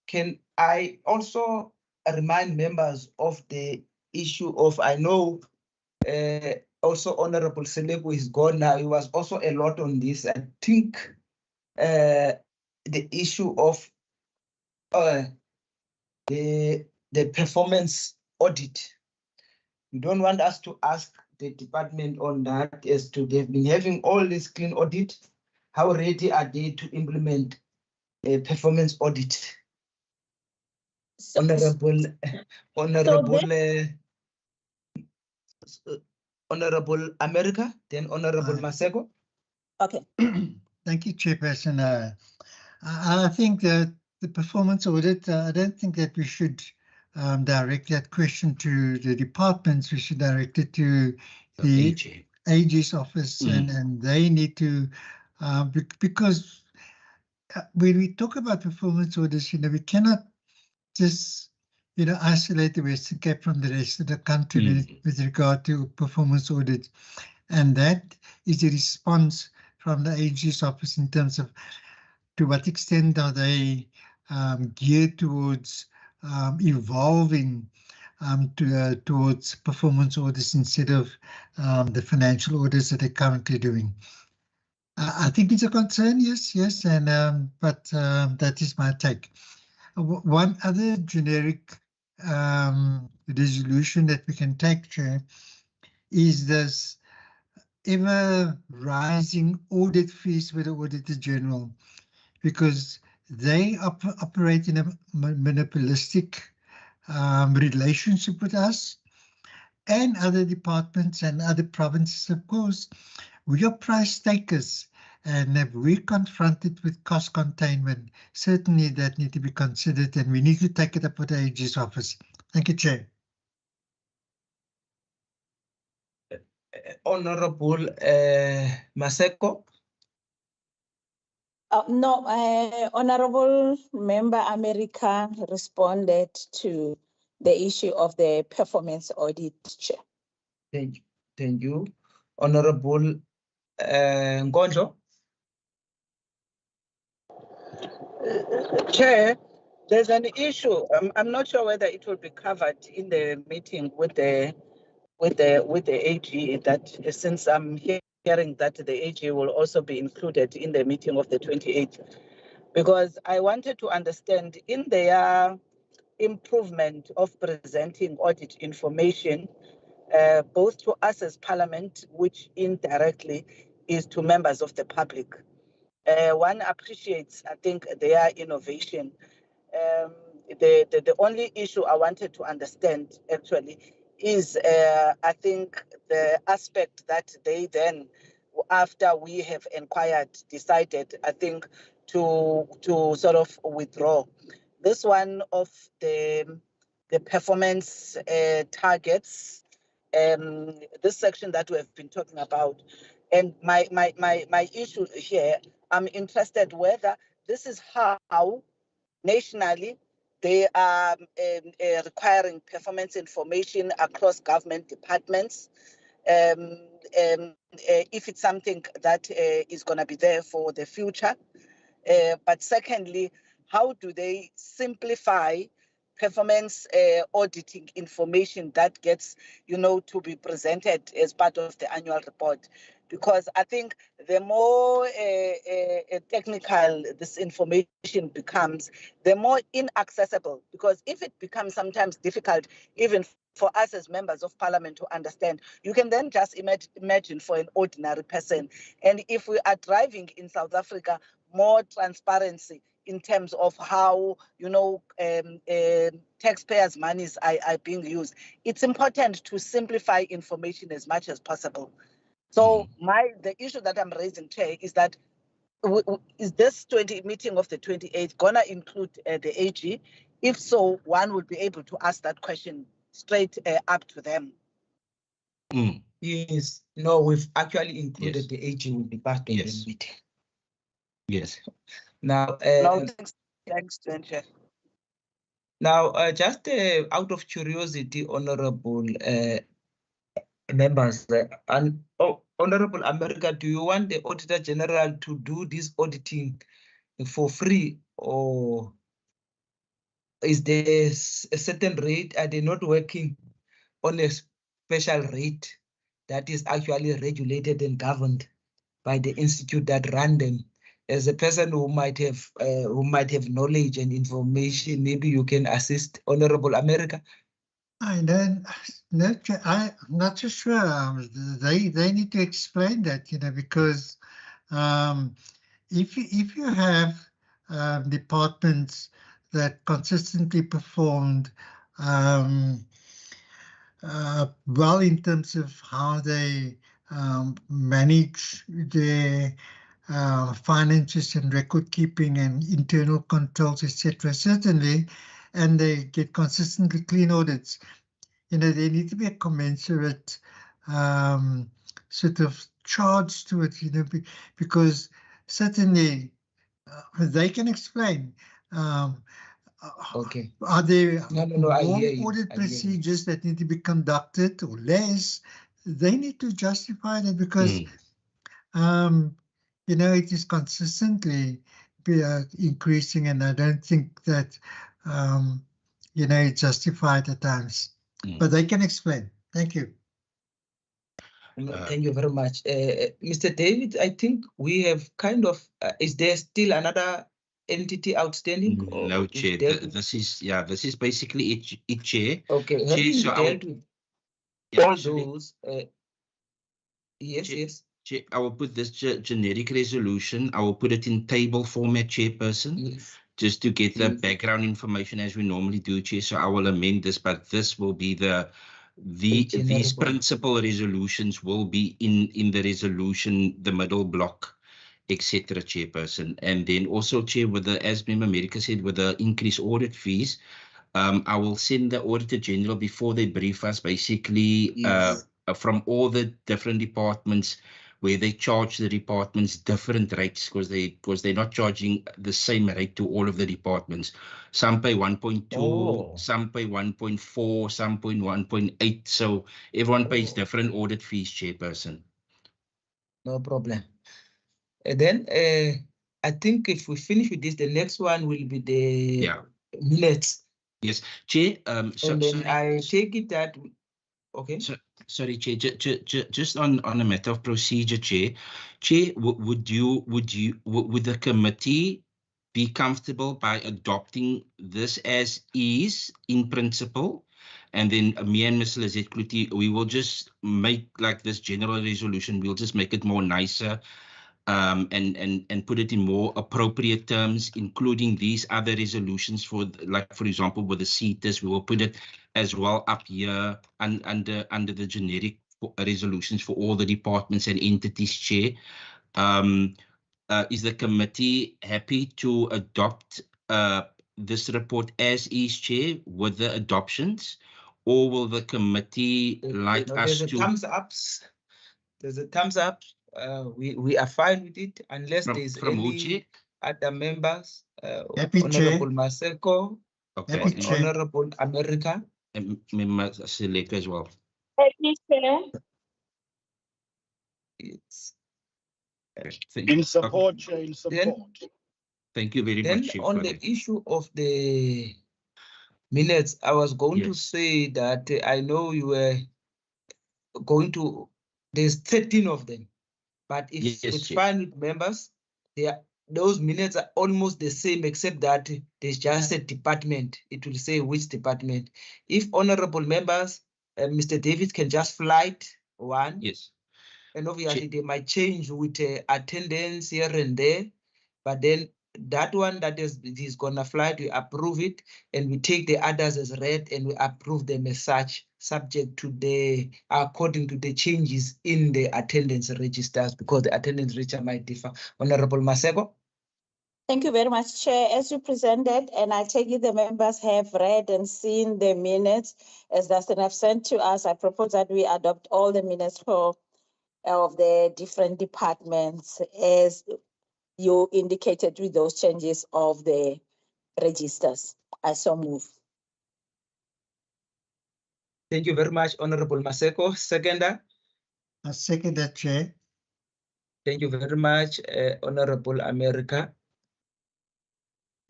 can I also remind members of the issue of, I know also Honorable Seleko is gone now. He was also a lot on this. I think the issue of the performance audit. We don't want us to ask the department on that, as to they've been having all this clean audit. How ready are they to implement a performance audit? So, Honorable America, then Honorable Maseko. okay. Thank you, Chairperson. I think that the performance audit, I don't think that we should direct that question to the departments. We should direct it to the AG's office, and they need to, because when we talk about performance audits, we cannot just isolate the Western Cape from the rest of the country with regard to performance audits. And that is the response from the AG's office in terms of to what extent are they geared towards evolving towards performance audits instead of the financial audits that they're currently doing. I think it's a concern, yes, and but that is my take. One other generic resolution that we can take, Chair, is this ever rising audit fees with the Auditor General, because they operate in a monopolistic relationship with us and other departments and other provinces, of course. We are price takers, and if we're confronted with cost containment, certainly that need to be considered, and we need to take it up with the AG's office. Thank you, Chair. Honorable Maseko. No, Honorable Member America responded to the issue of the performance audit, Chair. Thank you. Honorable Nkonzo. Chair, there's an issue. I'm not sure whether it will be covered in the meeting with the AG. That since I'm hearing that the AG will also be included in the meeting of the 28th, because I wanted to understand in their improvement of presenting audit information, both to us as Parliament, which indirectly is to members of the public. One appreciates, I think, their innovation. The only issue I wanted to understand actually is, I think, the aspect that they then, after we have inquired, decided, I think, to sort of withdraw. This one of the performance targets, this section that we have been talking about, and my issue here, I'm interested whether this is how nationally they are requiring performance information across government departments. If it's something that is going to be there for the future. But secondly, how do they simplify performance auditing information that gets, to be presented as part of the annual report? Because I think the more technical this information becomes, the more inaccessible. Because if it becomes sometimes difficult, even for us as members of Parliament to understand, you can then just imagine for an ordinary person. And if we are driving in South Africa more transparency in terms of how, taxpayers' monies are being used, it's important to simplify information as much as possible. So the issue that I'm raising, Chair, is that is this meeting of the 28th gonna include the AG? If so, one would be able to ask that question straight up to them. Yes, no, we've actually included the AG will be part of the meeting. Yes. Now, thanks, Chair. Now, just out of curiosity, honorable members, Honorable America, do you want the Auditor General to do this auditing for free, or is there a certain rate? Are they not working on a special rate that is actually regulated and governed by the institute that run them. As a person who might have knowledge and information, maybe you can assist Honorable America. I don't, I'm not so sure. They need to explain that, you know, because if you have departments that consistently performed well in terms of how they manage their finances and record keeping and internal controls, etc. Certainly, and they get consistently clean audits. You know, there need to be a commensurate sort of charge to it. You know, because certainly they can explain. Okay. Are there No, I more hear you. audit I hear you. procedures that need to be conducted or less? They need to justify that because, you know, it is consistently increasing, and I don't think that, you know, it's justified at times. But they can explain. Thank you. Thank you very much. Mr. David, I think we have kind of, is there still another entity outstanding? No, Chair. This is basically it, Chair. Okay, Chair, having so dealt with yeah, all those, yes, Chair, yes. Chair, I will put this generic resolution. I will put it in table format, Chairperson, Yes. just to get the Yes. background information as we normally do, Chair. So I will amend this, but this will be these generic one. principal resolutions will be in the resolution, the middle block, etc., Chairperson. And then also, Chair, with the, as Member America said, with the increased audit fees, I will send the Auditor General before they brief us, basically, Yes. from all the different departments, where they charge the departments different rates because they're not charging the same rate to all of the departments. Some pay 1.2, some pay 1.4, some pay 1.8. So everyone pays different audit fees, Chairperson. No problem. And then I think if we finish with this, the next one will be the minutes. Yes, Chair. So then I take it that, okay. Sorry, Chair. Just on a matter of procedure, Chair. Chair, would the committee be comfortable by adopting this as is in principle, and then me and Ms. Lizette Kluti, we will just make like this general resolution. We'll just make it more nicer. And put it in more appropriate terms, including these other resolutions for, like, for example, with the CETAs, we will put it as well up here under the generic resolutions for all the departments and entities, Chair. Is the committee happy to adopt this report as is, Chair, with the adoptions, or will the committee like us to? Thumbs ups. There's a thumbs up. We are fine with it unless there's any other members. Honorable Maseko, Honorable America, and Member Select as well. It's in support, Chair, in support. Thank you very much. Then on the issue of the minutes, I was going to say that I know you were going to, there's 13 of them. But if it's fine with members, those minutes are almost the same, except that there's just a department. It will say which department. If honorable members, Mr. David can just flight one. Yes. And obviously they might change with attendance here and there. But then that one that is gonna fly, we approve it, and we take the others as read and we approve them as such, subject to according to the changes in the attendance registers, because the attendance register might differ. Honorable Maseko. Thank you very much, Chair. As you presented, and I take it the members have read and seen the minutes as Dustin have sent to us, I propose that we adopt all the minutes of the different departments as you indicated with those changes of the registers. I so move. Thank you very much, Honorable Maseko. Seconder. I second that, Chair. Thank you very much, Honorable America.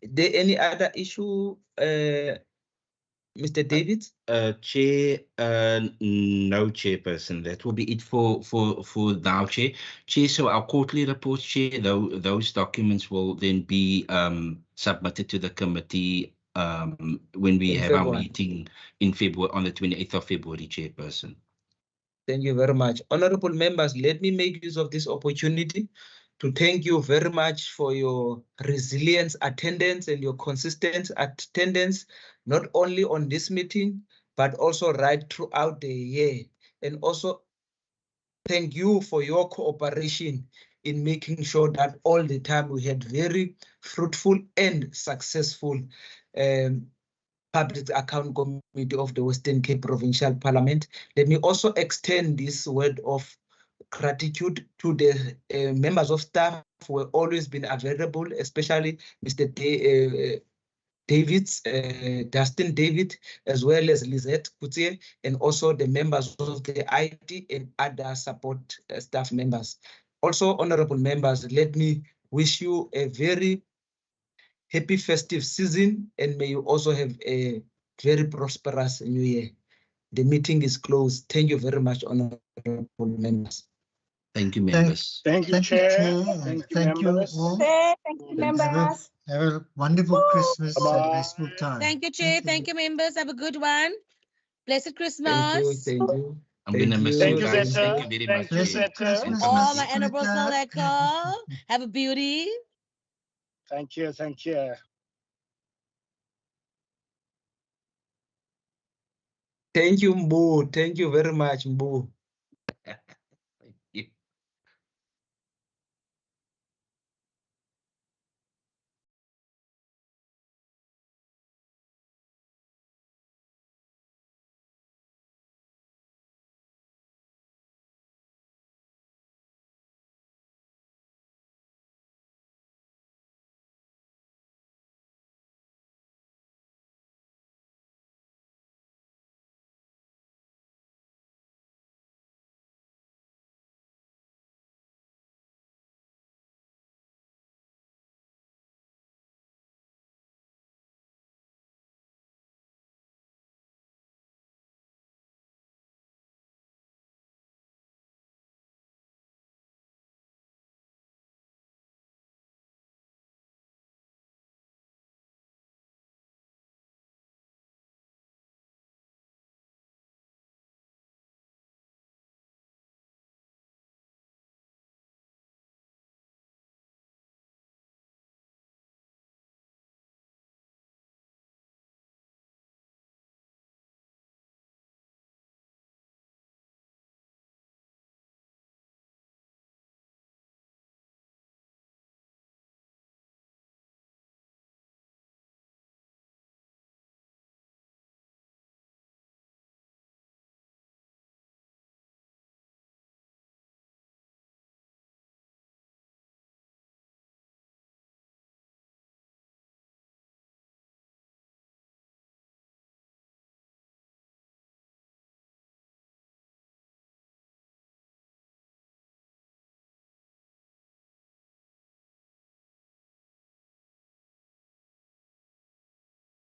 Is there any other issue Mr. David? Chair, no, Chairperson. That will be it for now, Chair. Chair, so our quarterly reports, Chair, those documents will then be submitted to the committee when we have our meeting in February, on the 28th of February, Chairperson. Thank you very much. Honorable members, let me make use of this opportunity to thank you very much for your resilience attendance and your consistent attendance, not only on this meeting, but also right throughout the year. And also thank you for your cooperation in making sure that all the time we had very fruitful and successful Public Account Committee of the Western Cape Provincial Parliament. Let me also extend this word of gratitude to the members of staff who have always been available, especially Mr. Dustin David, as well as Lizette Kutie, and also the members of the IT and other support staff members. Also, honorable members, let me wish you a very happy festive season, and may you also have a very prosperous new year. The meeting is closed. Thank you very much, honorable members. Thank you, members. Thank you, Chair. Thank you members. all. Thank you, members. Have a wonderful Christmas and restful time. Thank you, Chair. Thank you, members. Have a good one. Blessed Christmas. Thank you. I'm going to miss you guys. Zeta. Thank you very much. Thank you, Chair. Zeta. Thanks, All Masi. my honorable Saleko. Have a beauty. Thank you, thank you. Thank you, Mbu. Thank you very much, Mbu.